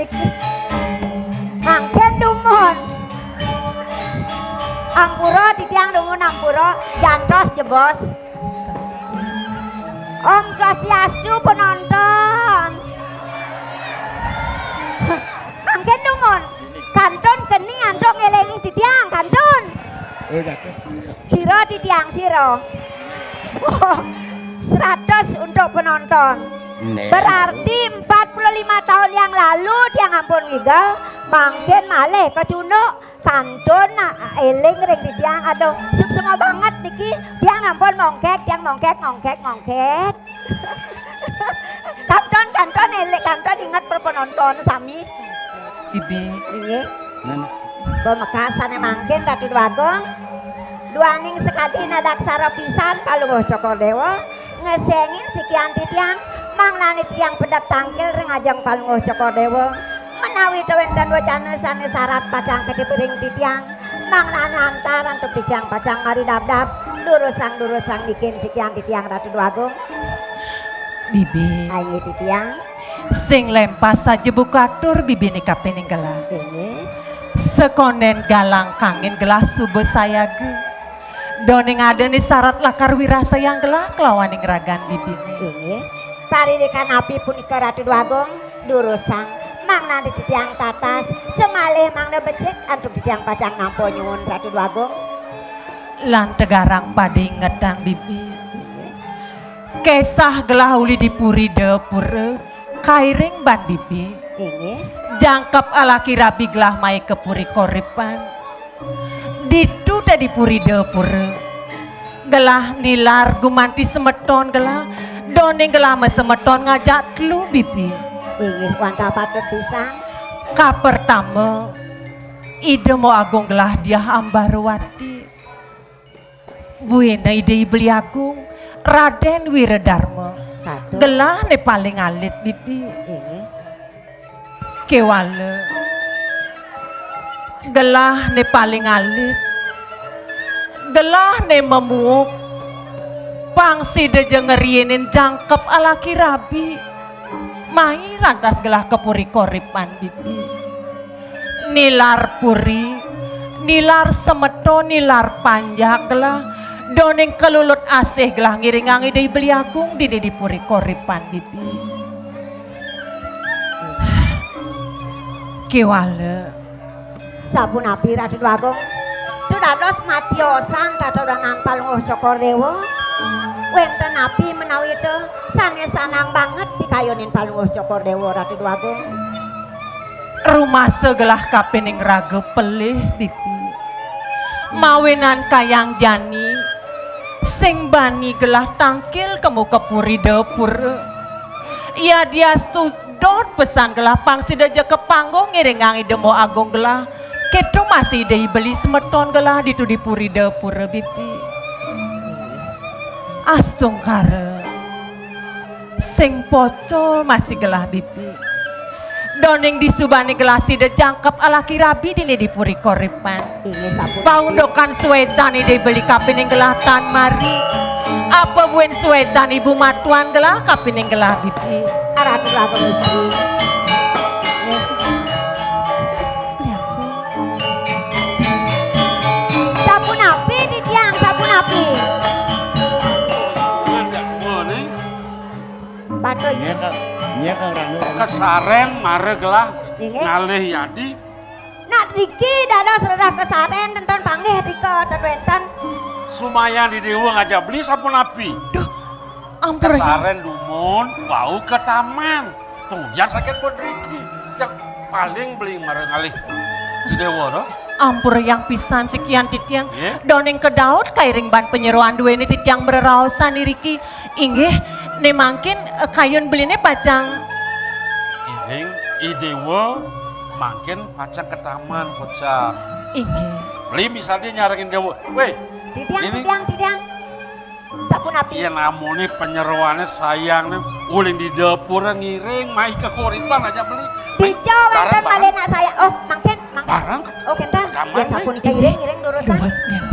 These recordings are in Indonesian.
niki. Mangken dumun. Ampura titiang dumun ampura jantos jebos. Om Swastiastu penonton. Mangken dumun. Kantun kening antuk ngelengi titiang kantun. Siro titiang siro. 100 untuk penonton. Berarti 45 tahun yang lalu dia ngampun ngigel mangken malih kecunuk kantun eling ring tiang aduh suksema banget niki dia ngampun mongkek yang mongkek kanton eling kanton ingat penonton sami Bibi nggih pemekasan mangken Ratu Dwagong duaning sekadi nadaksara pisan kalungguh Cokordewa ngesengin sekian titiang manglani tiang pedak tangkil rengajang palungguh Cokordewa menawi wenten wacana sane syarat pacang ketipiring titiang manglani antaran untuk titiang pacang mari dab-dab durusang bikin sekian titiang Ratu Dwagong Bibi ayo titiang sing lempas saja bukatur Bibi nika peninggalan ini sekonden galang kangin gelas subuh saya ge doning ada nih syarat lakar wirasa yang gelah kelawaning ragan Bibi ini paririkan api punika Ratu Dwagong durusang mangna di titiang tatas semalih mangna becek antuk titiang pacang nampo nyuwun Ratu Dwagong lan tegarang padi ngedang Bibi kesah gelah uli dipuri depure kairing ban Bibi ini jangkep ala kirabi gelah mai kepuri koripan ditu tadi puri depure gelah nilar gumanti semeton gelah doning gelah mesemeton ngajak telu Bibi ini wanta patut pisan ka pertama ide mau agung gelah dia ambarwati buena ide beli agung Raden Wiredarma Ratu gelah ne paling alit Bibi ini kewale gelah ne paling alit gelah ne memuuk pangsi de jengerienin jangkep ala kirabi mai lantas gelah kepuri koripan Bibi nilar puri nilar semeto nilar panjang gelah doning kelulut asih gelah ngiringangi dei beli agung di puri koripan Bibi kewale sabun api Ratu Dwagong dados matiosan tatodanan palungguh Cokordewa wenten api menawi itu sanang banget pikayunin palungguh Cokordewa Ratu Dwagong rumah segelah kapening raga pelih Bibi mawinan kayang jani sing bani gelah tangkil kemu kepuri depur ya dia studot pesan gelah pangsi deja ke panggung ngiringangi demo agung gelah kedo masih dei beli semeton gelah ditu dipuri depur Bibi astung kare sing pocol masih gelah Bibi doning disubani gelasi de jangkep ala kirabi dini dipuri koripan ini sabun paundokan suecan ide beli kapining gelah tan mari apa buen suecan ibu matuan gelah kapining gelah Bibi Ratu Dwagong istri sabun api di tiang sabun api Batoy kesaren mare gelah Inge. ngalih yadi nak Riki dados redah kesaren tonton panggih Rika dan wenten sumayan di dewa ngajak beli sabun api duh ampun ya kesaren dumun bau ke taman tujuan sakit pun Riki yang paling beli mare ngalih di dewa no ampur yang pisan sekian titiang Yeah. doning ke daud kairing ban penyeruan dua ini titiang bererausan iriki inggih ne mangkin kayun beline pacang iring idewa makin pacang ke taman kocak inggih beli misalnya nyarengin dewa weh Tidiang, Ini- tidiang sabun api iya namanya penyeruannya sayang nih ulin di dapur ngiring mai ke koripan aja beli Dijo wenten Barang, malena saya oh mangken barang oh kentan Taman, ya sabun ika iring durusan luas lihat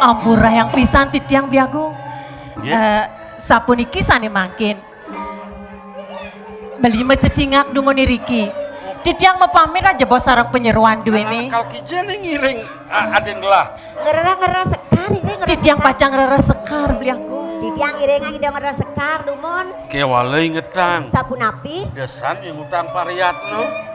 Ampurah yang pisan Tidiang Biagung. Nggih. Sapuniki sane mangkin. Beli mececingak dungoni Riki. Tidiang mepamit aja bos sarang penyeruan duwene. Kalau kijene ngiring aden lah. Ngera sekar iring Tidiang pacang rere sekar Biagung. Tidiang iring ida ngera sekar dumun. Kewalai ngetang. Sapunapi? Desan yang utang pariatno.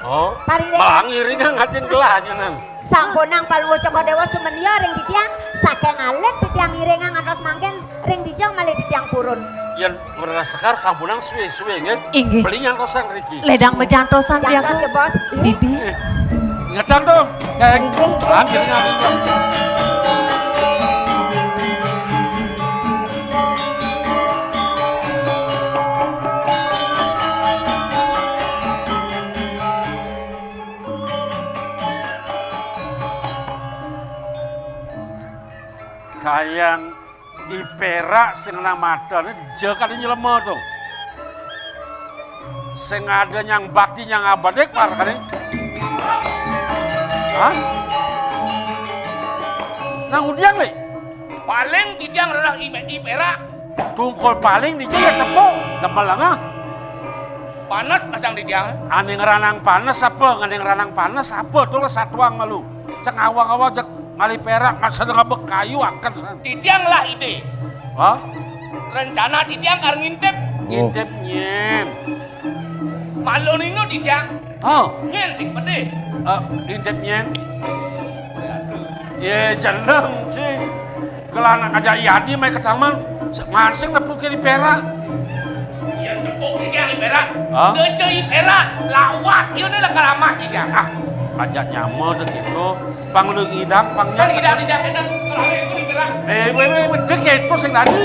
Oh, Parirek. malah ngiring aden gelah nyenan. Sampunang paluwo Coko Dewa sumenyo ring Tidiang saking alit Tidiang iring ngantos mangken ring dijang malih Tidiang purun. Yang merasa sekar sampunang suwe-suwe ngen. Inggih. Beli yang kosan Riki. Ledang mejantosan Jantos ya Biagung. bos. Bibi. Ngetang dong. Kayak Inggih. ambil ngambil. Kayang di Perak sing nang madane dijaga di nyelema tuh. Sing ada yang bakti yang abadek par kali. Hah? Nang udiang le. Paling Tidiang rerah di Perak. Tungkol paling dijaga tepung dembalanga. Panas pasang Tidiang. Ane ngeranang panas apa? Ngane ngeranang panas apa? Tuh satuang malu. Cek awang-awang cek ngali Perak masa dengan kayu akan san. Tidiang lah ide. Hah? Rencana Tidiang kar ngintip. Ngintip nyen. Malu nino Tidiang. Oh, Nyen sing pede. ngintip nyen. Ya jeneng sih. Kelana aja Yadi main ketaman. Mansing nepuke di Perak. Ya tepuk Tidiang di Perak. Hah? Deje di Perak. Lawat yun lah karamah Tidiang. Ah, ajak nyamel deh gitu. Panglu idang, Kan pangnya. Tidiang Tidiang enak. Kalau itu di Perak. Betul gitu sing tadi.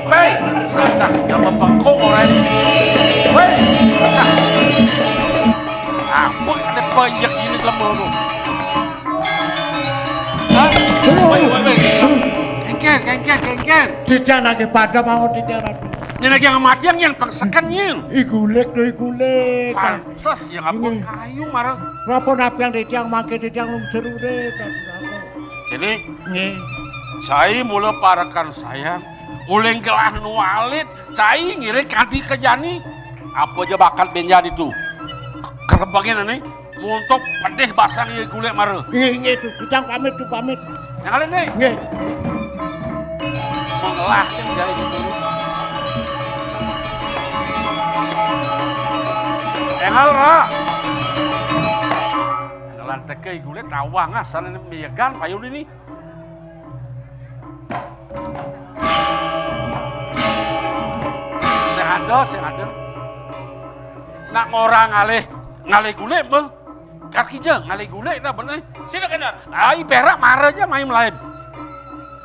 Hei, nah, jangan bengkok orang. Hei, nah. Apa ada banyak gini lemah tu? Hah? Kengken. Tidak lagi pada mau tidak lagi. Ini lagi yang mati yang pangsakan yang. Igulek do igulek. Pansos yang apa kayu marah. Berapa nabi yang ditiang makin ditiang seru deh. Jadi, Nih, saya mulai parakan saya. Uleng gelah nualit, saya ngirik kanti ke Jani. Apa aja bakat benjadi itu? Kerebangin ini, untuk pedih basang ya gulek marah. ini itu ditiang pamit tuh pamit. Yang kali ini, Nih, mengelah yang dari itu. Engal ra. Engalan teke gulek tawang asal ini miyagan payun ini. Saya ada. Nak orang ngalih gulek bang. Kaki je ngalih gulek dah bener. Sini kena. Ai Perak marah aja main lain.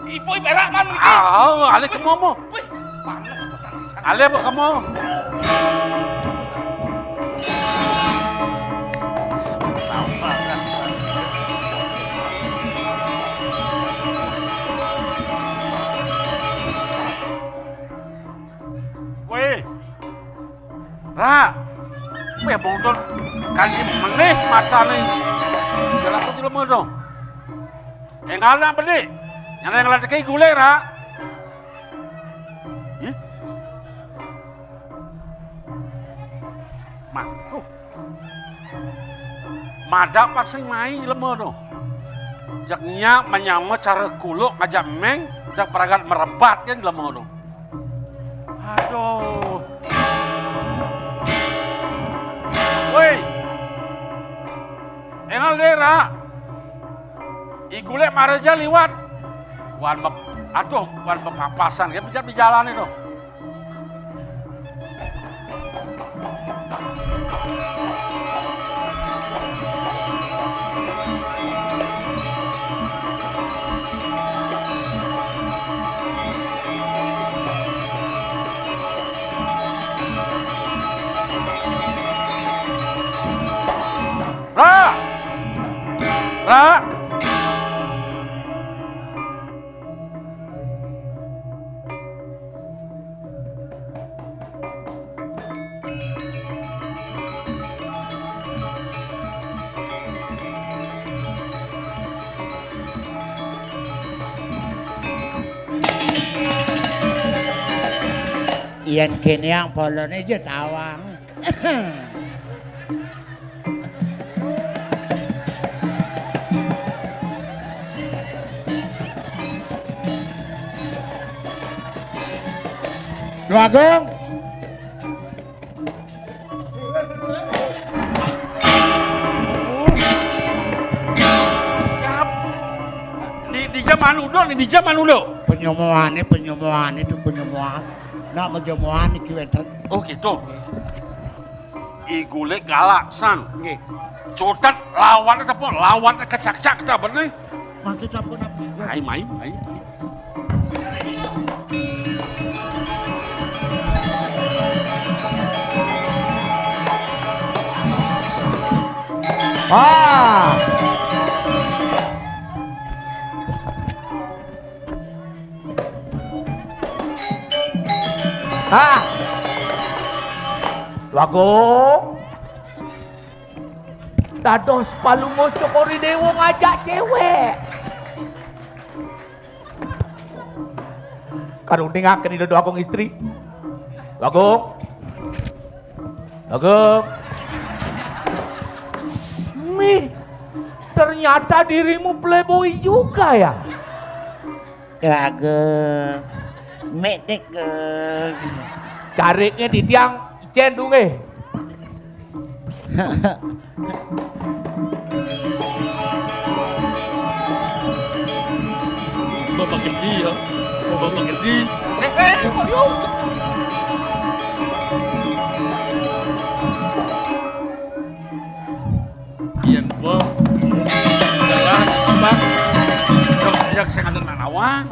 Ibu Perak man Riki. Alih kemomo. Wih, panas pasang Tidiang. Alih apa kamu? Weh, Ra, weh bongdon kali meneh mata nih. Jalan tu tidak mau. Engal nak beli, yang lain ngelat kaki gulai Ra. Ih, Tuh. Madak pasang main lemah tu. Jaknya menyama cara kuluk ngajak meng, jak peragat merebat kan lemah tu. Aduh. Woi. Engal dera. Igulek maraja liwat. Wan papasan kan bisa di jalan itu. Ra. Yen kene yang bolone aja tawang. Duh Agung. Siap. Di zaman udah nih, di zaman udah. Penyemuan itu penyemuan. Nak menyemuan iki weten. Oh gitu. Igule galak san. Nggih. Cotat lawan apa? Lawan kecak-cak ta bener. Mangke campur apa? Main. Ah. Ah. Wago. Dados palungo cokori dewo ngajak cewek. Karung dengakeun ieu doa kong istri. Wago. Mi, ternyata dirimu playboy juga ya? Kagak. Medek ke. Cariknya di tiang cendung Bapak gede ya. Bapak gede. Sepe yuk. Iyan po. Jalan, Bang. Yang saya ada nanawang.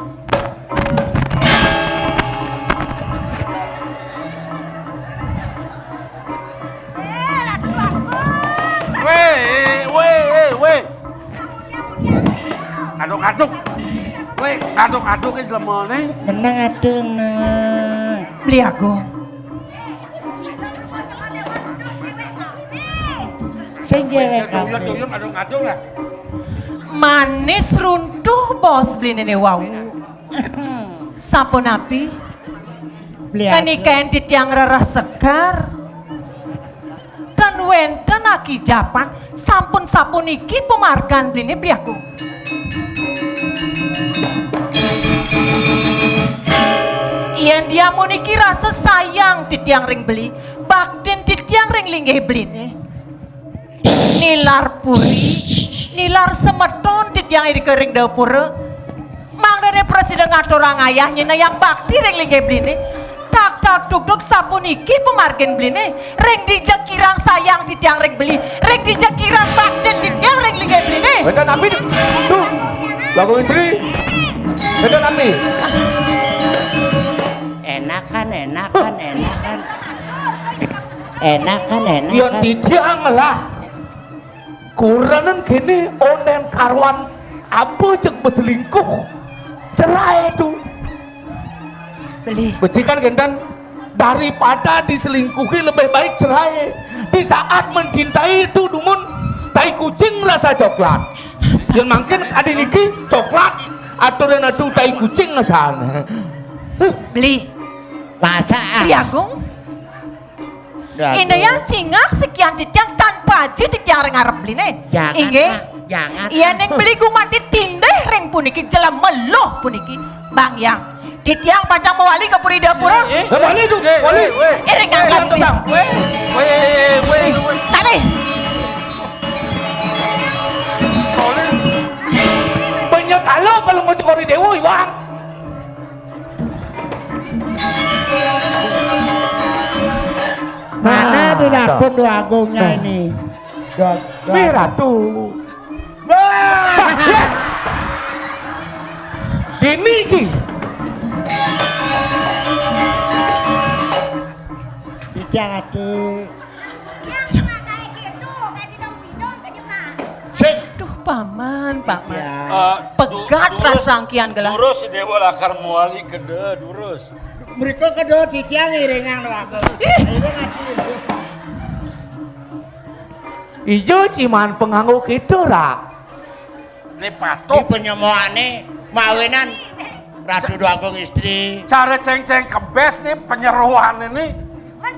Weh. Aduk. Weh, aduk ke lemone. Menang adung nah. Beli aku. Sing cewek kabeh. Tuyul aduk lah. Manis runtuh bos beli nenek wau. Sampun api. Kanikahan di tiang rerah sekar. Dan wenten aki japan sampun iki pemargan beli beli aku. Iyan dia muniki rasa sayang di tiang ring beli. Baktin di tiang ring linggih beli nih. Nilar puri, nilar semeton di tiang iri kering dapur. Mang dari presiden ngaturang ayahnya na yang bakti ring linggih beli nih. Tak duk sabun iki pemargen beli nih. Ring dijak kirang sayang di tiang ring beli. Ring dijak kirang bakti di tiang ring linggih beli nih. Bener tapi tuh, lagu istri. Bener tapi. Enakan. Ya tidak lah. Kuranan gini onen karwan apa cek berselingkuh. Cerai itu. Beli. Becikan gendan daripada diselingkuhi lebih baik cerai. Di saat mencintai itu dumun tai kucing rasa coklat. Yang mungkin kadi niki coklat aturan atu tai kucing ngesan. Beli. Masa Beli Agung. Ini yang cingak sekian titiang tanpa aja titiang ring arep beli nih. Jangan. Iya neng beli gumanti tindeh ring puniki jelam meloh puniki. Bang yang titiang panjang mewali ke puri dapura. Wali itu, wali. Ring angkat beli. Weh. Tapi Banyak kalau mau cekori dewo Iwan. Mana dilakon doa agungnya ini? Merah tuh. Ini ki. Tidak ada. duh paman. Ya. Pegat rasangkian gelang. Durus si Dewa lakar muali kede durus. Mereka kedua titiang iringan doa agung. Itu ngasih. Ijo ciman penganggu gitu rak. Ini Di patok. penyemuane mawinan Ratu Agung istri. Cara ceng-ceng kebes nih penyeruan ini.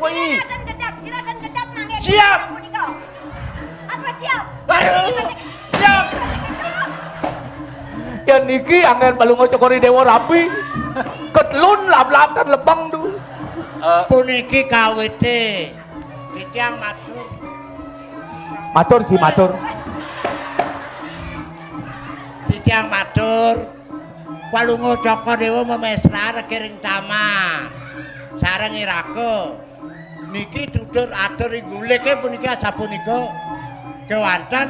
Wih. Silakan gedap mangke. Siap. Apa siap? Aduh, siap. Ya niki angin balungo cokori dewa rapi. Ketlun lap-lap dan lebang tuh. Puniki KWT. Titiang matur. Matur sih matur. Titiang matur. Palungo Joko Dewa memesra rekiring taman. Sareng irako. Niki tutur atur iguleke punika sapunika kewanten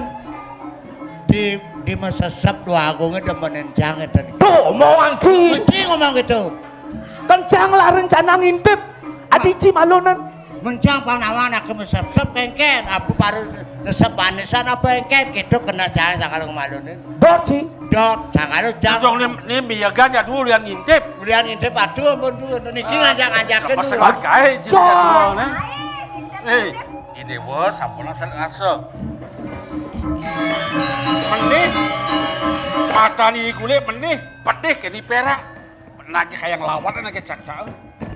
di mesesep dua agungnya demen enjang ngeten. Tuh omongan ci. Mesti ngomong gitu. Kencang lah rencana ngintip. Adici malonan. Mencang panawan aku mesep-sep kengken. Abu paru resep manisan apa engken gitu kena jangan sakalo malunin. Dot ci. Dot sakalo jang. Langsung nih biaga dulu yang ngintip. Ulian intip aduh ampun tuh niki ngajak-ngajakeun. Apa segagai jadi jadwal nih. Ini bos sampun asal. Menih mata nih kulit menih pedih kini perak. Nage kayak lawat nage caca.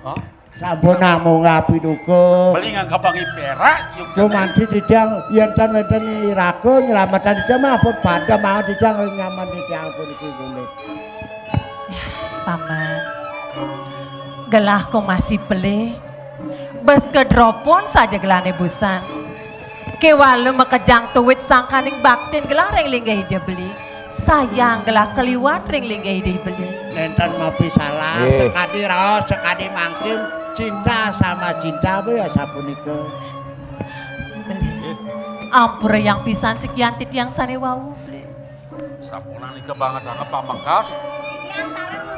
Oh, Sampun namung ngapi duka. beli nggak bangi perak. Yuk Cuman dijang yen wenten irako nyelamatan dijang mah pun pada mau dijang nyaman dijang pun iki kulit. Paman, gelah kau masih beli. Bes kedropon saja gelane busan. Kewalu makejang tuwit sangkaning baktin gelah ring linggih dia beli. Sayang gelah keliwat ring linggih dia beli. Nenten ngopi salah, sekadi raos, sekadi mangkin, cinta sama cinta apa ya sapunika. Beli. Ampura yang pisan sekian titiang sane wau beli. Sapunan nih kebangetan apa mangkas.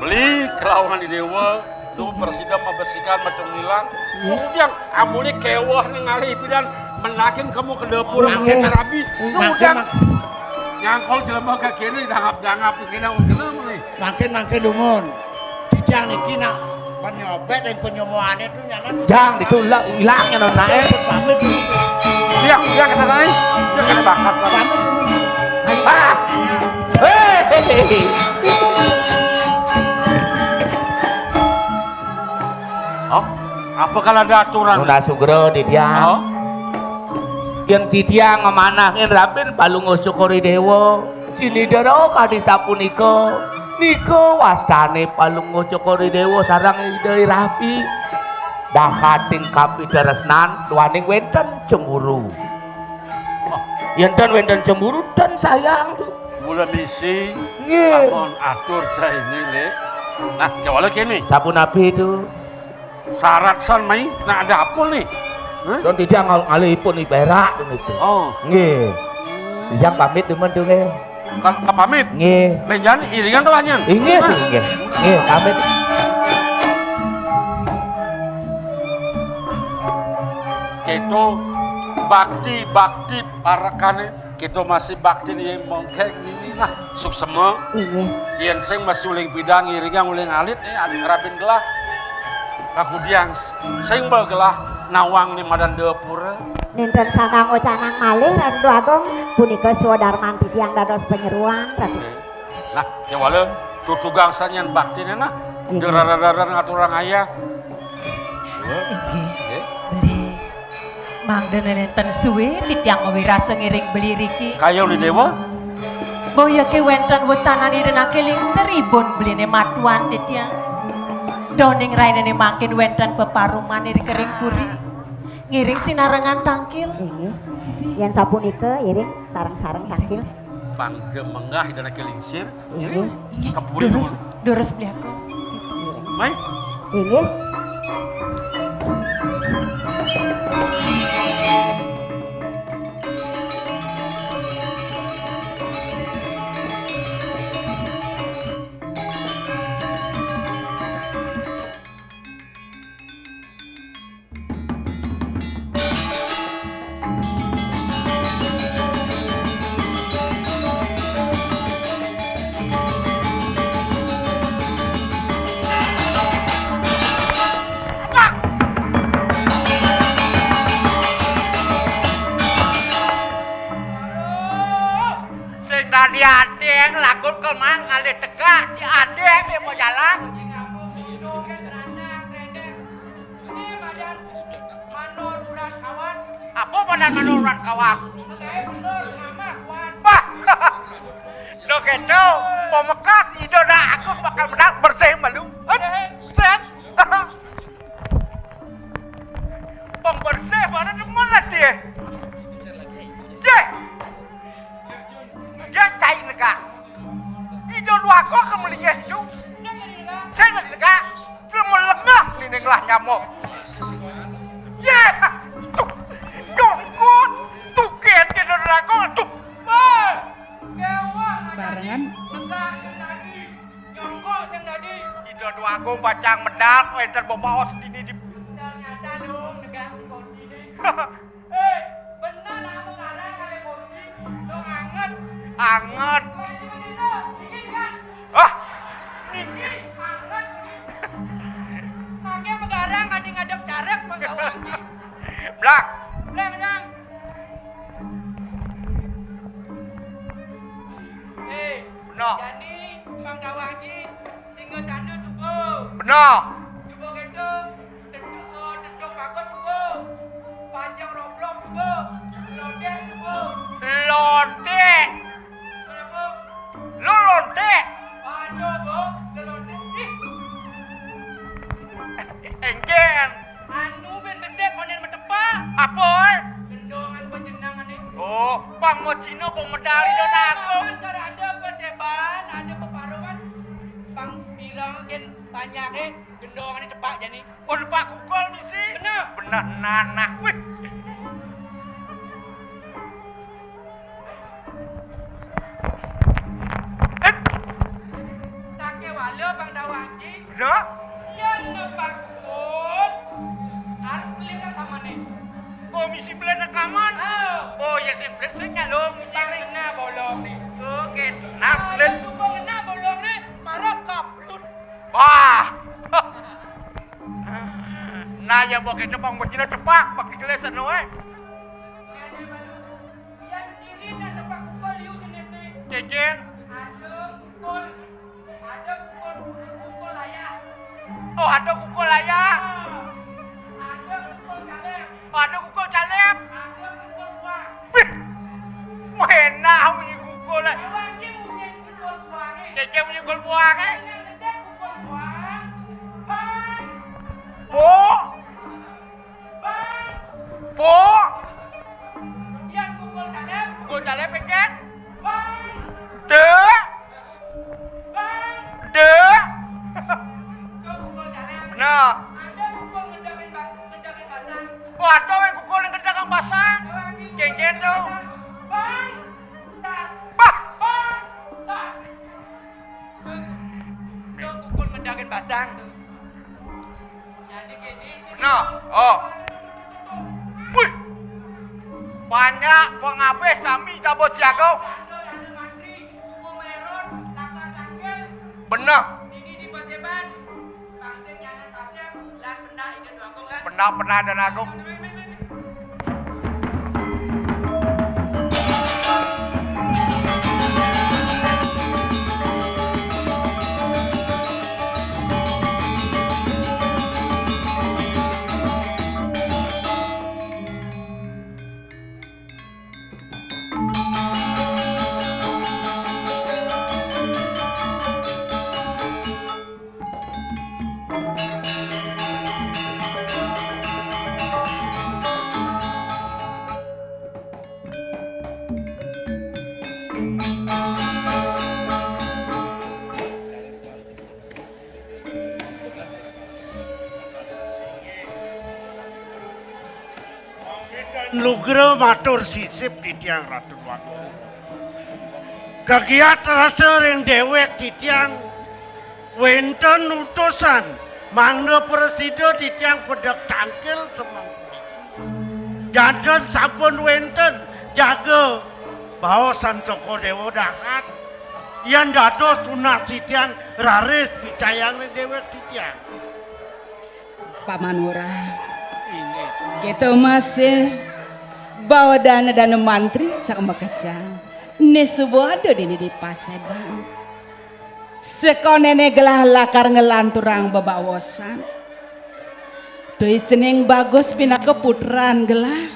Beli kelawan di dewa. Lu bersida membesikan macam nilang. Kemudian amuli kewah ningali dan menakin kamu ke dapur angin rabi. Kemudian nyangkol jelema ke kene dangap-dangap kene ungelem nih. Makin lumun. Dijang niki nak penyobet yang penyemuane itu nyana. Jang ditulak hilangnya nona Pamit dulu. Dia kata naik. Dia kena bakat. Pamit dulu. Ah. Hei. Oh, apa kalau ada aturan? Nuna sugro di dia. Oh, Yang titiang ngemanahin rapin palungo syukuri dewa. Sini dero kadi sapuniko. Niko wastane palungo syukuri dewa sarang idei rapi. Dakating kapi daresnan duaning wenten cemburu. Yenten wenten cemburu dan sayang. bulan misi. Nggih. Amun atur cah ini le. Nah, kewala kini. Sabun api itu. Syarat san mai, nah ada apa nih? Hah? Don tidak ngalipun ibarat itu. Oh, Nggih. Dijang pamit demen tuh nggih. kan pamit. Nggih. Lenjan iringan kelanyan. Nggih, nggih. Nggih, pamit. Kita bakti parakane kita masih bakti nih mongkek ini nah suksema yen sing masih uling bidang iringan uling alit adi ngerapin gelah kemudian sing gelah nawang nih madan dapur Ninten sanang ocanang malih Ratu Agung punika Swadarman titiang dados penyeruan Ratu. nah kewala tutu gangsanyan bakti nih nah derara-dara ngaturang ayah Inggih. Beli. Mangda nenten suwe titiang mawirasa ngiring beli riki. kayo ni dewa Boya ke wenten wacanani dan akeling seribun beli ne matuan titiang. Doning raine ne makin wenten peparuman iri kering puri. Ngiring sinarengan tangkil. Inggih. Yen sapunika iring sareng-sareng tangkil. pangde menggah dan kelingsir Inggih. Inggih. Kepuri Durus, dulu. durus beli aku. mai Inggih. sing tadi ade yang lagu kelmang ada teka si Ade yang mau jalan. Apa badan manuran kawan? Bah, lo gitu, pemekas idola aku bakal menang bersih malu. Set, pembersih mana mana dia? Je, dia cai negak. Idola aku kemudiannya itu. Saya nggak negak, cuma lengah ni nenglah nyamuk. Yeah. Nyongkot, tuken ke drago tuh. Barengan. Nyongkok sing tadi. Ido dua aku pacang medal, enter bawa sini di. Ternyata dong negak kursi ini. Benar aku kalah kali kursi. Lo anget. Anget. Kursi begitu, dikit kan? Ah, Niki anget. Makanya megarang kadang ngadep carek menggawanggi. blak. Udah menang. Benar, Jadi Bang Dawaji singa sana subuh. benar. Subuh gitu. Tentu pakot subuh. Panjang roblok subuh. Lodek subuh. Lodek, Kenapa? lu lodek. Aduh, Bu. Lodek. Enggen, Anu ben besek konen metepak. apa? Gendongan penjenangan ni. Oh, pang mau Cina pang medali dona aku. Makan kar ada peseban, ada peparuan. Bang bilang kan banyak gendongan ni tepak jadi. Oh, lupa kukul misi. Benar. Benar nanah. Wih. Sake wala Bang Dawaji. Benar? Yang nebak pun harus beli kat taman ni. Oh, misi belah rekaman. Oh, ya saya ngalung Bang nyari. kena bolong ni. Oke, nah, Kalau belah. cuba kena bolong ni, marah kaplut. Wah. Nah, yang bawa kita pang Cina cepak, pakai gelas anu Yang kiri dan nebak pukul liu jenis ni. Cecen. Ada pukul ayah. Oh, ada kukul ayak. Ada pukul caleb. Oh, ada kukul caleb. Ada pukul buang. Wih. Menah punya kukul lah. Kawan ni punya pukul buang ni. Cecen punya kukul buang eh. Yang gede pukul buang. Bang. Po. Bang. Po. Yang pukul caleb. Kukul caleb pengen. Bang. De. Bang. De. Kau pukul caleb. Benar. Ada pukul mendakin basah. Oh, ada yang kukul yang kedagang basah. Kawan ni Cecen tu. Bang. Sat. Bah. Bang. Sat. Kau pukul mendakin basah. Jadi gini. Benar. Oh. Wih. Banyak pengabis sami cabut siaga. Ada mantri, subuh meron, lakar tanggal, Benar. ini di Paseban, Paseng jangan pasem, lan benda ide dua kong lan. Benar dan agung. Lugra matur sisip di tiang Ratu Wago. Kagiat rasa yang dewek di tiang wenten utusan mangna presiden di tiang pedak tangkil semangku. Jadon sampun wenten jaga bawasan Joko Dewa dahat yang dados tunah di tiang raris bicayang dewek di tiang. Pak Manura, kita masih bawa dana mantri sama kacang. ne sebuah ada di Paseban. Sekonene gelah lakar ngelanturang bebawosan. Doi ceneng bagus pina keputran gelah.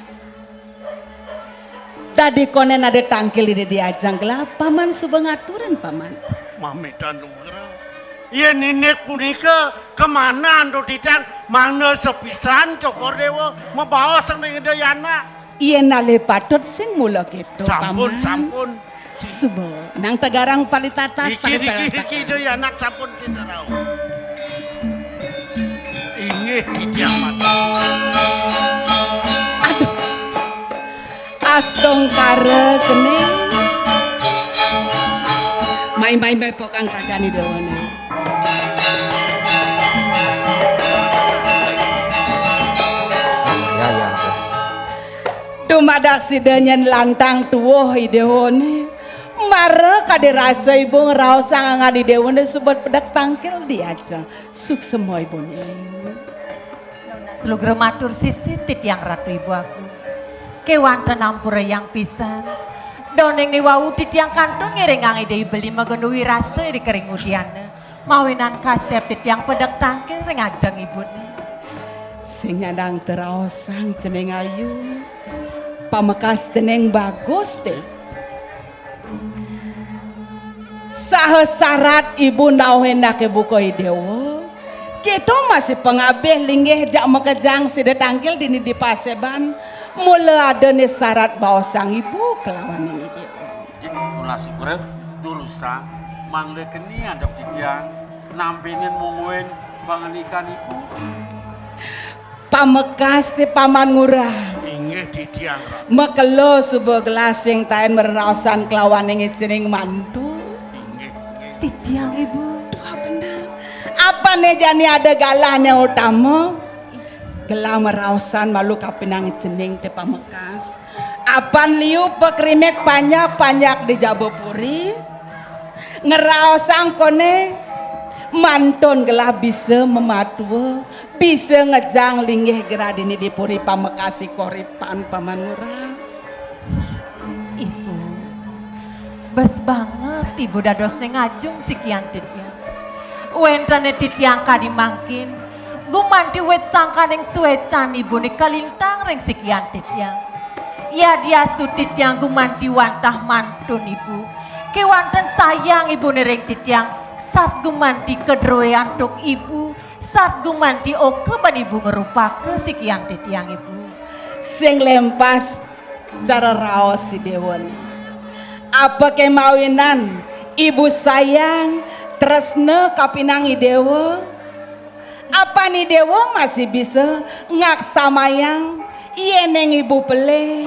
Tadi konen ada tangkil ini diajang gelah paman subengaturan paman. Mami Tanugra. Iya ninek punika kemana ando tidang mana sepisan Cokor Dewa membawa sang Dayana. Iya nale patut sing mula gitu Sampun paman. sampun. Subo nang tegarang palitatas Iki Dayana sampun cintarau. Inggih tiang mata. Aduh. Astong kare keneng. Main-main pokang ragani dawane. Dumadak sidanyen lantang tuwuh idewone. Mare kade rasa ibu ngeraos sangangan idewone sebut pedak tangkil diaja. Suk semua ibune. Selugro matur sisi titiang ratu ibu aku. Kewanten ampura yang pisan. Doneng ni wau titiang kantong ngiringang ide beli magenuwi rasa di kering udiana. Mawinan kasep titiang pedak tangkil rengajang ibune. Sing nyadang teraosang ceneng ayu. Pamekas teneng bagus teh. Saha syarat ibu nauhen ke buko idewo. Kita masih pengabeh linggih jak mekejang sida tangkil dini di Paseban. Mula ada nih syarat bawa sang ibu kelawan ini idewo. Jadi tulasi kurang turusa mangle keni adap titiang nampinin mungwen pangenikan ibu. Pamekas ti paman ngurah. Inggih tiang. Mekelo sebuah gelas yang tain merausan kelawan yang ceneng mantu. Titiang ibu. Dua benar. Apa nih jani ada galahnya utama? Gelah merausan malu kapinang ceneng te pamekas. Apan liu pekrimek panyak di Jabopuri. Ngeraosang kone mantun gelah bisa mematua, bisa ngejang linggih geradini di puri pamekasi koripan pamanura. Ibu. Bes banget ibu dados ngajung sikian titiang. Wentane titiang kadi mangkin. Gumanti wet sangkaneng suecan ibu ni kalintang reng sikian titiang. Ya dia titiang gumanti wantah mantun ibu. Kewanten sayang ibu ni reng titiang. Saat gumanti kedroe antuk ibu, saat gumanti oke ban ibu ngerupake sikian titiang ibu. Sing lempas cara raos si dewone. Apa kemawinan ibu sayang tresne kapinangi dewa? Apa nih dewa masih bisa ngaksamayang? Iya neng ibu pele,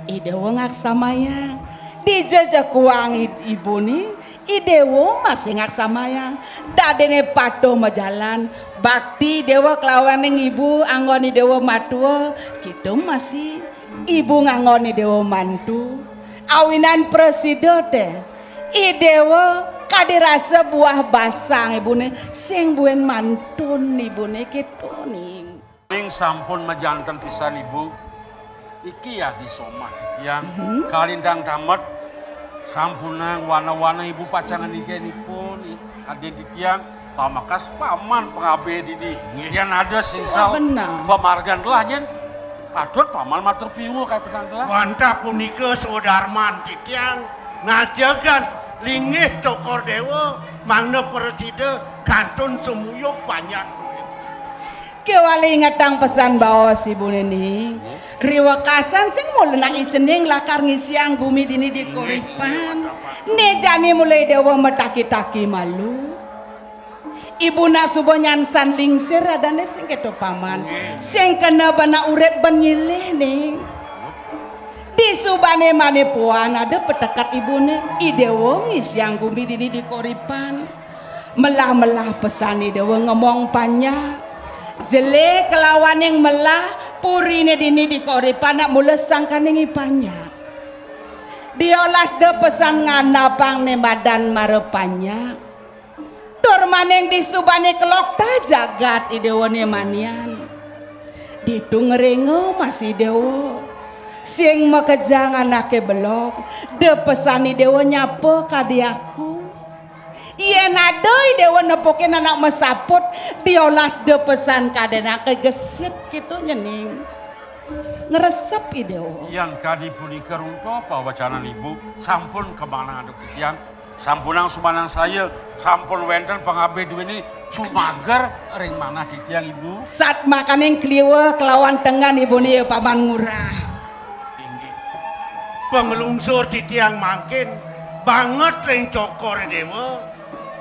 idewo ngaksamayang. Dijajak kuang ibu nih. Idewo masih ngaksamayang. Dadene pato majalan bakti dewa kelawaning ibu anggoni dewa matua gitu masih ibu ngangoni dewa mantu awinan presido teh idewo kadirasa buah basang ibune sing buen mantun ibune gitu nih. Ning sampun majanten pisan ibu. Iki ya disoma titiang kalindang tamat. Sampunang warna-warna ibu pacangan ikan pun ada di tiang pamakas paman pengabe didi yang ada sinsal pemargan gelahnya patut paman matur piwu kayak pedang gelah Wanta punika Sodarman titiang ngajagan linggih Cokor Dewa mangna presida kantun semuyuk banyak. Kewali ngetang pesan bawa si bu nini riwakasan sing mulai nak iceneng lakar ngisiang bumi dini di koripan nejani mulai dewa metaki-taki malu ibu nak subo nyansan lingsir adane sing keto paman sing kena bana uret banyileh nih di subane mane puan ada petekat ibu nih idewo ngisiang bumi dini di koripan melah-melah pesan idewo ngomong panjang jele kelawan yang melah puri ne dini di koripan nak mula sangkaning ipanya diolas de pesan nganapang ne badan marepanya dormaneng di subane kelok ta jagat idewane manian ditung rengo masih dewo sing makejang anake belok de pesani dewa nyapa kadi aku iya nadoi dewa nepokin anak mesaput diolas de pesan kadena kegesit gitu nyening ngeresep i dewa Yang kadi punika runto apa wacana ibu sampun kemana aduk titiang sampunang sumanang saya sampun wenten pengabdi ini cumager ring mana titiang ibu saat makaning kliwe kelawan tengan ibu nih paman ngurah Inggih. Pengelungsur titiang mangkin banget ring cokor dewa.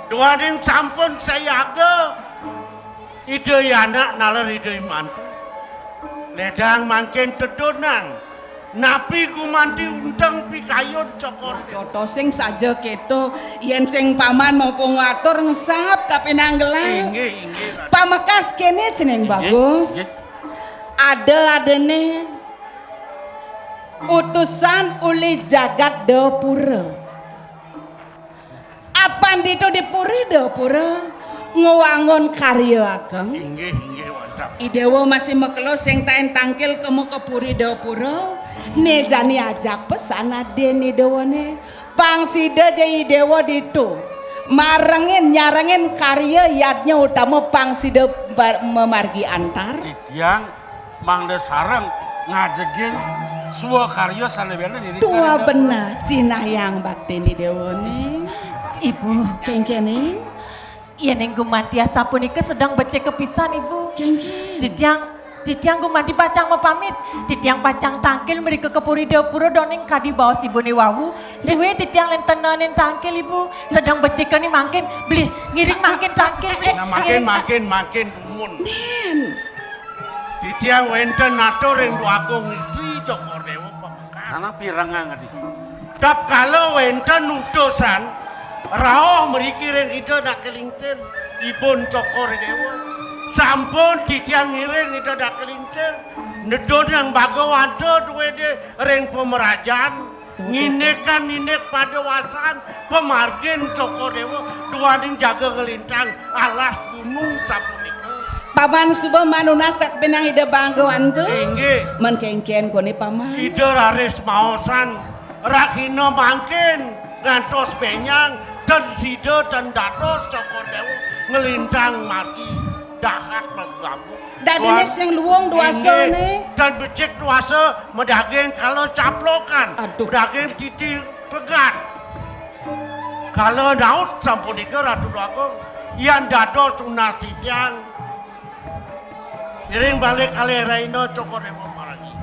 Dua ding sampun saya aga. Ide anak nalar ide mantu. Ledang mangkin tedonan. Napi gumanti undang pikayun cokor dewa. Toto sing saja keto yen sing paman mau ngatur ngesap kapinang gelang Inggih. pamekas kene ceneng bagus Nggih. ada-adene utusan uli jagat dapura apan ditu dipuri dapura ngewangun karya ageng Inggih wantap. idewo masih mekelo sing taen tangkil kemu kepuri dapura nejani ajak pesan adeni dewane pangsida jadi dewa ditu marengin nyarengin karya yadnya utama pangsida memargi antar titiang mangde sareng ngajegin suwa karya sanebena diri tua benar cina yang bakti ni dewane Ibu, kengkening iya neng gumantia sapunika sedang becek kepisan ibu. kengken Ditiang gumanti pacang mau pamit. Ditiang pacang tangkil mereka kepuri dapura doning kadi bawa si bone wawu. Siwe ditiang lentenanin tangkil ibu. Sedang becek ni makin beli ngiring makin tangkil beli. Nah, makin dumun. Titiang wenten nato ring duagung istri cokor dewa pemekas. anak pirangan ngadi Dap kalau wenten utusan rao meriki ring ide nak kelincir ibun cokor dewa. Sampun titiang ngiring ide nak kelincir. Nedon yang bago wado duwe de ring pemerajaan. Nginekan pada wasan pemargin cokor dewa. Dua ding jaga gelintang alas gunung sapunika. paman suba manunas tak benang ide bangga wantu Inggih. men kengken kone paman Ide raris maosan rakino mangkin ngantos benyang dan sida dan datos cokor dewa ngelintang mati dahat lagu dadine sing luwung duasa ne dan becek duasa medaging kalau caplokan Aduh. medaging titi pegat kalau naut sampunika ratu doagung yang dados tunas titiang iring balik kali raino cokor dewa marangi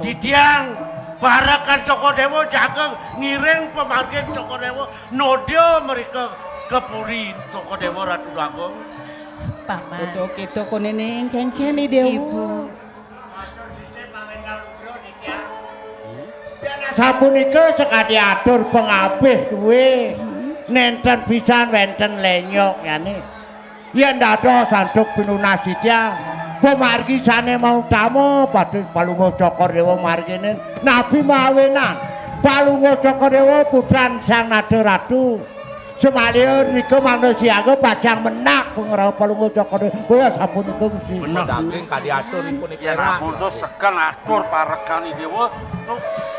titiang barakan cokor dewa jaga ngiring pemargin cokor dewa nodio mereka kepuri cokor dewa ratu doagung Paman, Udah gitu kone neng kengken ni dewa ibu. Sapunika sekadi atur pengabih duwe nenten pisan wenten lenyok yani yen dados sanduk pinunas titiang pemargi sane mau tamu padhe palungo cokor dewa margine nabi mawenan palungo cokor dewa putran sang nada ratu semalieur nika manusia ge pacang menak pengraw palungo cokor dewa sapunika Gusti Daging kadi atur iku ya namun sekan atur parekan dewa tuh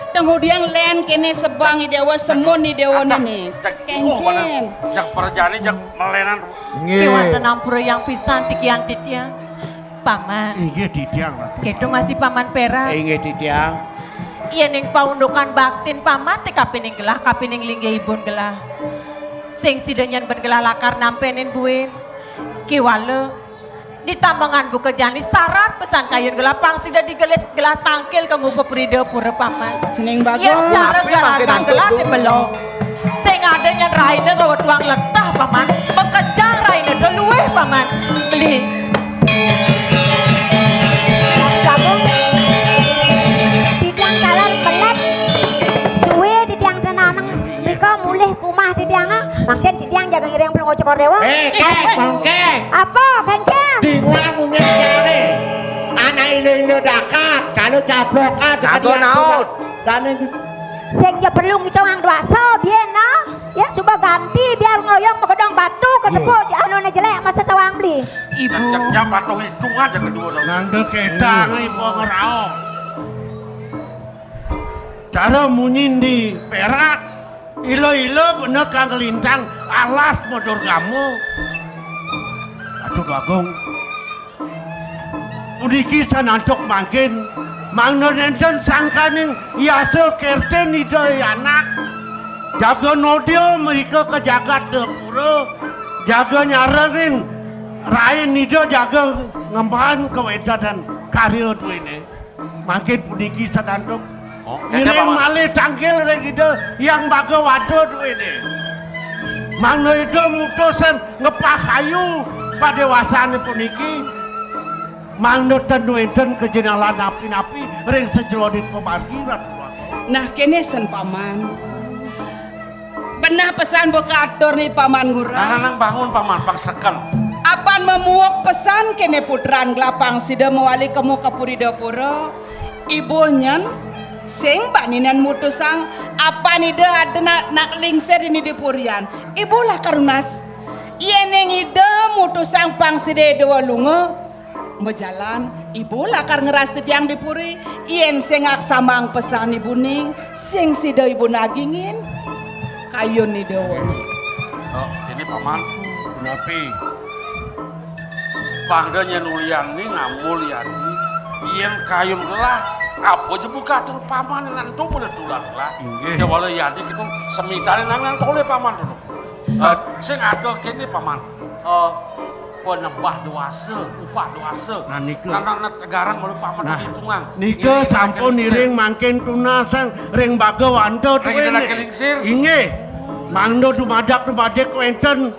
kemudian len kene sebang i dewa semun i dewa nene kengken jak perjani jak melenan Kewan tenampura yang pisan sikian titiang. Paman, inggih titiang ratu gitu masih paman pera. inggih titiang Iya ning paundukan baktin paman te kapining gelah kapining lingge ibun gelah. Sing sidenyan bergelah lakar nampenin buin. Kiwale ditambangan buka jani syarat pesan kayun gelah pang sida digeles gelah tangkil kamu ke pride pura paman. seneng bagus Iya cara galakan gelah di belok. Sing adanya raine gawa tuang letah paman. Mengejar raine deluwe paman. Beli. Jagung titiang kalan belet suwe titiang tenaneng nika mulih kumah titianga makin titiang jaga ngiring pelongo cokor dewa mongkeng apa kengkeng di ngulang munyet jare anak ile-ile dakat kalau caplokan Jago naon? dane sing ya perlu itu ang duasa biar no ya suba ganti biar ngoyong megedong batu ke depo anu na jelek masa tawang beli Ibu. jaknya patuh hitung aja kedua dong nangde ketang ibu ngerao cara munyin di Perak ilo-ilo bener kang lintang alas modor kamu. Aduh Bagong, puniki sanantok mangkin mangno nenten sangkaning yasa kerten idoi anak jaga nodio mereka ke jagat pura jaga nyarengin rain nido jaga ngemban keweda dan karya tu ini makin puniki sanantok ngiring malih tangkil gitu yang baga waduh tu ini mangno itu mutusan ngepah kayu pada dewasane puniki mangno tenuenten kejenalan napi-napi ring sejelodit pemarkiran. Nah kene sen paman. Benah pesan boka atur nih paman ngurah. Nang bangun paman paksakan. Apan memuok pesan kene putran gelapang sida mewali kemu kapuri dapura. Ibu nyen sing baninan mutusang apa nida ada nak lingser ini di purian. Ibu lah karunas. Yeneng ida mutusang pang sida dewa lunga. Berjalan, ibu lakar ngerasit yang dipuri, ien sengak samang pesan ibu ning, sing sida ibu nagingin, kayun ni dewa. Oh, ini paman, Napi, pangganya nulian nih ngamul yadi, ien kayun lah, apa aja buka tuh paman nanti boleh tulang lah. Inggih. Jawala yadi kita semitane nang tole paman dulu. Sing ada kene paman. Penebah doase, upah doase. Nah, niku. Nang tegarang malu paman hitungan. Nike sampun iring mangkin tunasang ring baga wanda tu Ring dina kelingsir. Inge, mangdo dumadak dumadek wenten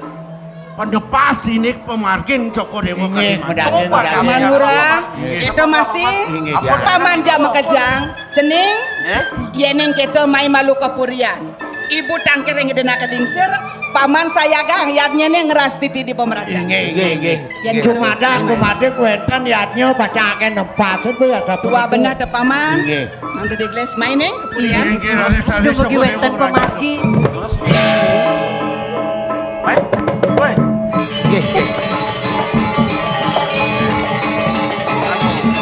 pendepas sinik pemarkin Joko Dewa Kalimantan. Paman murah, kita masih paman jam kejang, cening, yeneng kita mai malu kepurian. Ibu tangkir yang dena kedingsir, paman saya gang yadnya nih ngeras titi di pemerintah. Yang kumadek wenten yadnya baca akan nempas itu ya satu. Dua benar te paman. Mangga di gelas mainin kepurian. Udah bagi wenten pemargi. Terus. Baik, baik.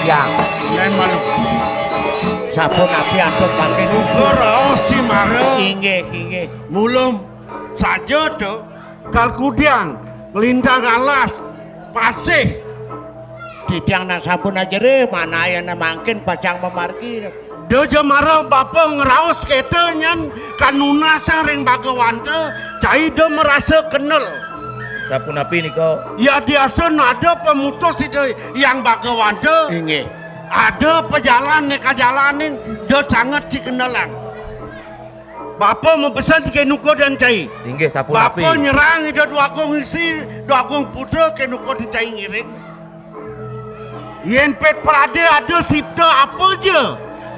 Yang Lain malu. Sabun api atau pakai Raos Cimara. Inge. Mulum saja tu kalkudiang lintang alas pasih Ditiang nak sabun aja re mana yang mangkin pacang memarkir. dia jemara bapa ngeraus ketanya kanuna ring bagawanta cai dia merasa kenal sabun api nih kau. ya biasa ada pemutus itu yang bagawanta Inge. ada pejalan neka jalanin dia sangat cikenalan bapa mau pesan ke nuko dan cai Inggih sabun api. bapa nyerang itu dua kong isi dua kong putra ke nuko di cai ngiring yen pet perade ada sipta apa je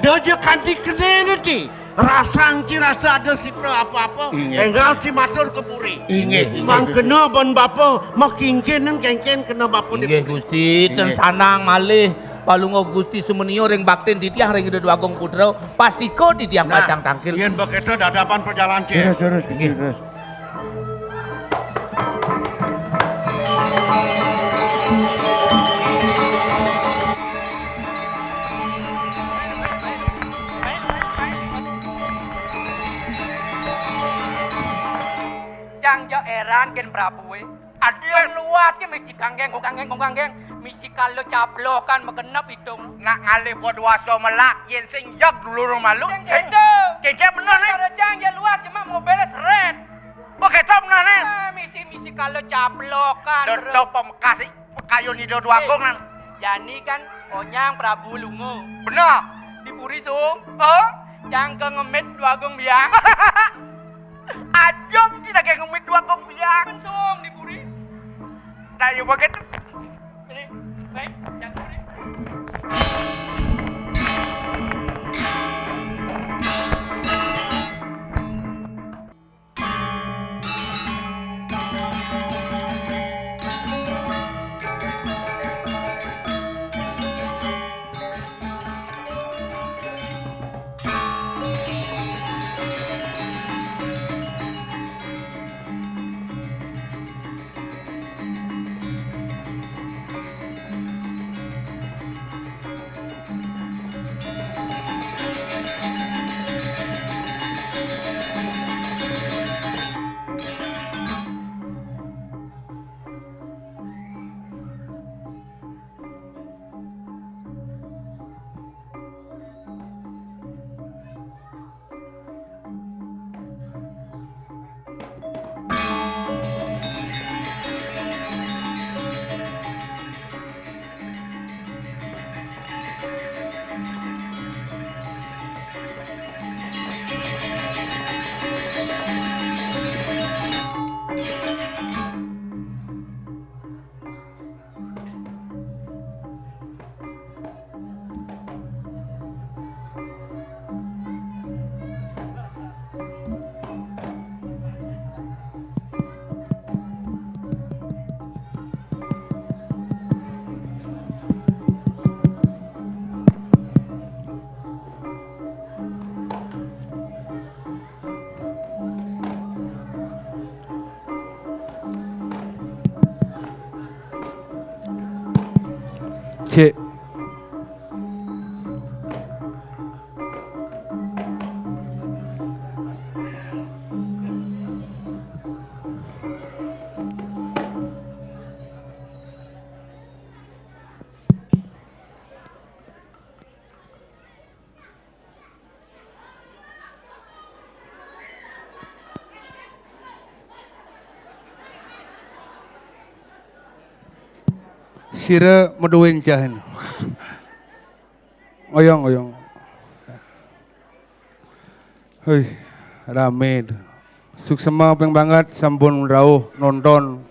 dia je kanti kene ni rasang ci rasa ada sipta apa-apa enggal ci matur kepuri Inge. mang kena ban bapa makingken nang kengken kena bapa Inggih Gusti, ten sanang malih palungo Gusti semenio ring bakten ditiang ring dua agung putra pasti kau ditiang kacang tangkil. yen begitu dadapan perjalanan ci Terus. Jangja eran gen Prabu Adian luas ke mesti kanggeng misi kalau caplokan megenap hitung nak ngalih podwaso melak yen sing jag dulu malu sing keke bener nih ada jangja luas cuma mau beres red oke top bener nih misi kalau caplokan do pemekas kayu ni do agung nang jani kan onyang Prabu Lungo bener dipuri sung jangka ngemit dua agung biang Ajom kita kayak ngemit dua kong biang. Pensong dipuri. Nah, yuk begitu. Baik, jangan puri. sira meduin jahan. Oyong. Hei, rame. Suksema peng banget sampun rauh nonton.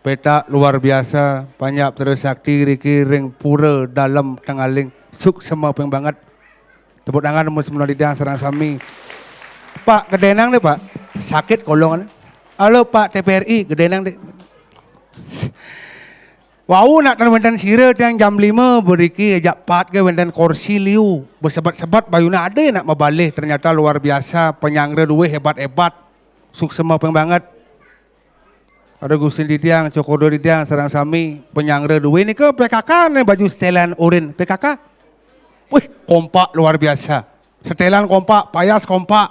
Peta luar biasa, banyak terus sakti riki ring pura dalam tengaling. Suksema peng banget. Tepuk tangan semua lidang serang sami. Pak, gedenang deh Pak. Sakit kolongan. Halo Pak TPRI, gedenang deh. Wow nak kan wenten sira tiang jam 5 beriki ajak pat ke wenten kursi liu. Bersebat-sebat bayuna ada nak mabalih. Ternyata luar biasa penyangre duwe hebat-hebat. Suksema peng banget. Ada gusin di tiang, cokodo di tiang, serang sami. Penyangre duwe ni ke PKK ni baju setelan oren. PKK. Wih kompak luar biasa. Setelan kompak, payas kompak.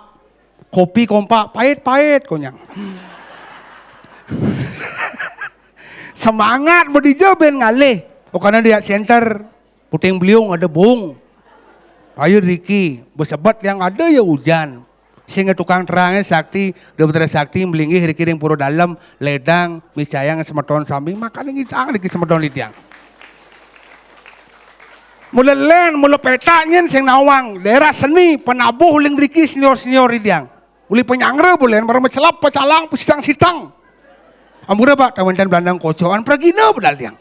Kopi kompak, pahit-pahit konyang. Semangat berdija ben ngalih. Oh karena dia center. Puting beliung ada bung. Ayo Riki. Bersebat yang ada ya hujan. Sehingga tukang terangnya sakti. Dokter sakti melingih Riki ring puro dalam. Ledang. Micayang semeton samping. Makan ngidang Riki semeton lidiang. Mula len, mula petanya sing nawang. Daerah seni. Penabuh ling Riki senior-senior lidiang. Uli penyangre boleh. Baru mencelap, pecalang, pesitang-sitang. Amura Pak, kawan Belandang kocoan pergina pedal tiang.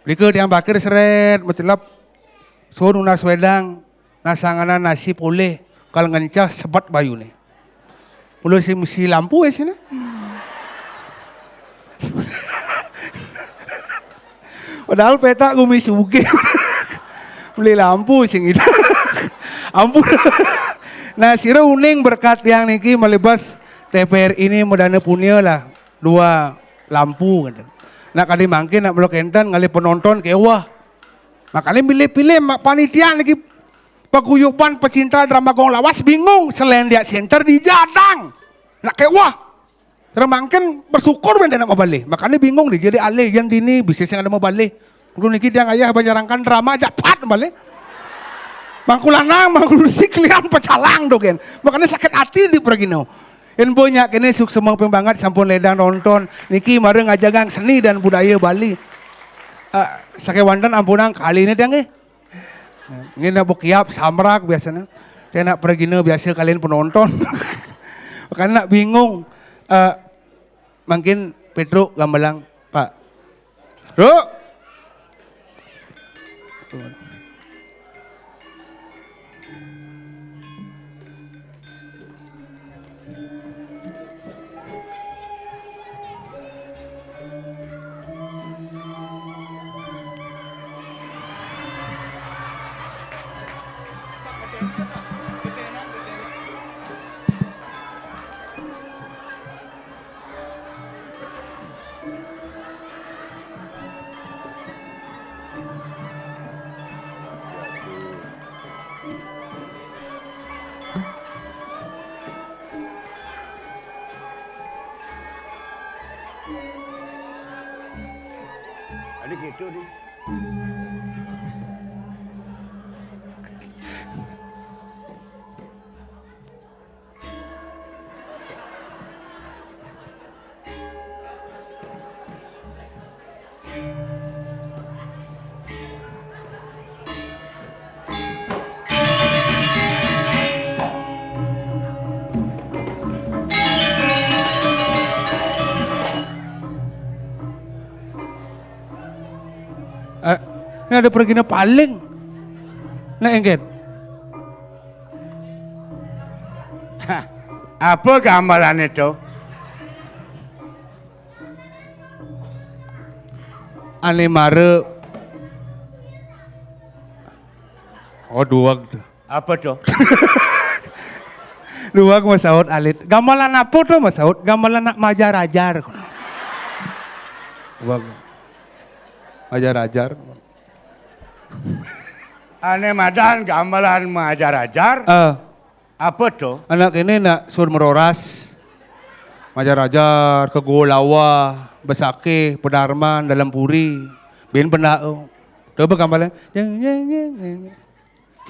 Rika tiang bakir seret, mencelap. So nunas wedang, nasangana nasi poleh. Kalau ngancah sebat bayu ni. Mula si mesti lampu sini. Padahal peta gumi suge. Beli lampu sing itu. Ampun. Nah sira uning berkat yang niki melibas TPR ini modana punya lah. 2 lampu kan. Nak kali mangkin nak melok entan ngali penonton kewah. Makanya pilih-pilih mak panitia niki paguyuban pecinta drama gong lawas bingung selain dia center di jadang. Nak kewah. Terus mangkin bersyukur ben nak balik. Makanya bingung di jadi alih yang dini bisnis yang ada mau balik. Kudu niki dia ayah banjarangkan drama japat balik. Mangkulanang, mangkulusik lihat pecalang dogen. Makanya sakit hati di pergino. Yang banyak ini suksema peng banget sampun ledang nonton. Niki mari ngajagang seni dan budaya Bali. Sake wanten ampunang kali ini tiang Ini nak bukiap samrak biasanya. Dia nak pergino biasa kalian penonton. Makanya nak bingung. Mungkin Petro gambalang Pak. Bro. Ada gitu nih. Ini ada pergina paling. Nah engket. Apa gambaran itu? Ane mare. Oh duag. Apa tuh? Duag masaud alit. Gamelan apa tuh masaud? Gamelan nak majar-ajar. Duag. Ajar-ajar. Ane madan gamelan majar-ajar. Apa tuh? Anak ini nak sur meroras. Majar-ajar ke Golawa, Besake, Pedarman, dalam puri. Ben penau. Coba gambaran.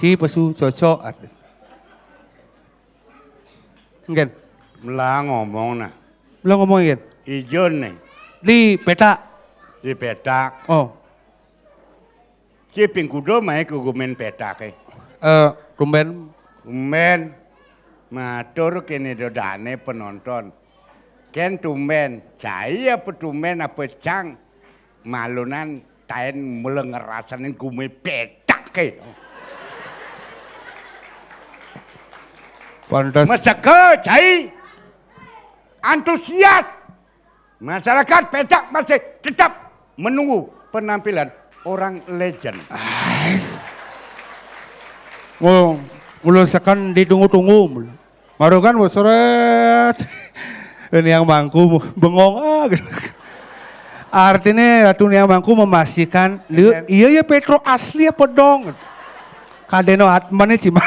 Ci pesu cocok. Enggak. Melang ngomong nah. Belum ngomongin. Ijon nih. Di peta. Di petak. Oh, Si pingkudo mae kugumen petake. tumben. Tumben. Matur kene dodane penonton. Ken tumben. Cai apa tumben apa cang. Malunan taen mulai ngerasain gume petake. Pantas. Meseke cai. Antusias. Masyarakat petak masih tetap menunggu penampilan orang legend. Oh, mulu sekan ditunggu-tunggu. Maru kan seret. Ini yang mangku bengong gitu. Artinya Ratu yang mangku memastikan, iya ya Petro asli apa dong? Kadeno atmane cima.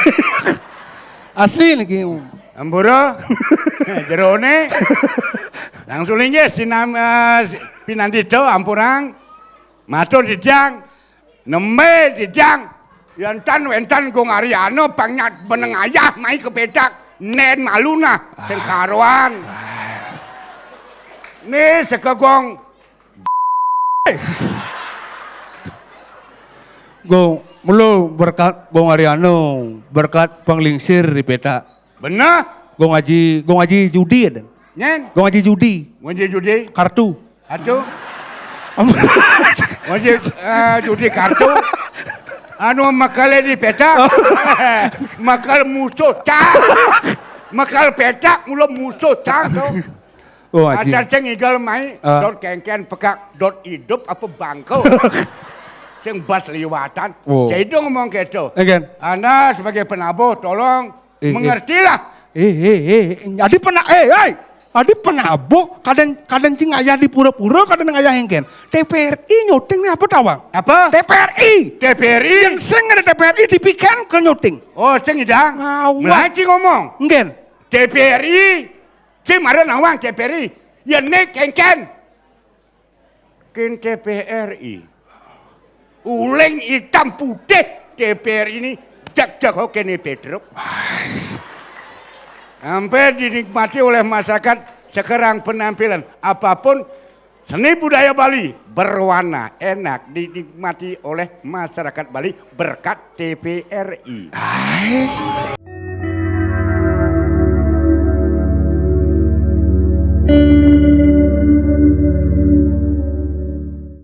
Asli nih. Ampura, jerone, langsung linjes pinandito ampurang, matur dijang, nembe dijang, yantan wentan gong Ariano pangyat beneng ayah mai ke petak, nen maluna, cengkaruan. Nih sekegong, Gong, mulu berkat Gong Ariano, berkat penglingsir di peta. bener, Gong Haji judi ada. nyen, Gong Haji judi, ngonje judi, kartu. aduh, ngonje judi kartu, anu makale di petak, makal musuh cang, makal petak mulu musuh cang tuh. Gong Haji. Acar ceng igal mai, dot kengken pekak, dot hidup apa bangko. Ceng bas liwatan, Oh. jadi ngomong gitu. Again. Anda sebagai penabuh tolong mengertilah. Adi penabo, kadang cing ayah di pura-pura, kadang ayah hengken. TPRI nyuting nih apa tawang? Apa? TPRI. TPRI. Yang seng ada TPRI dipikan ke nyuting. Oh ceng idang. Awak. Mulai cing ngomong. Enggen. TPRI. Cing marah nawang TPRI. Ya nek kengken. Ken TPRI. Uleng hitam putih TPRI ini jak-jak kene Pedro. Sampai dinikmati oleh masyarakat sekarang penampilan apapun seni budaya Bali berwarna enak dinikmati oleh masyarakat Bali berkat TPRI.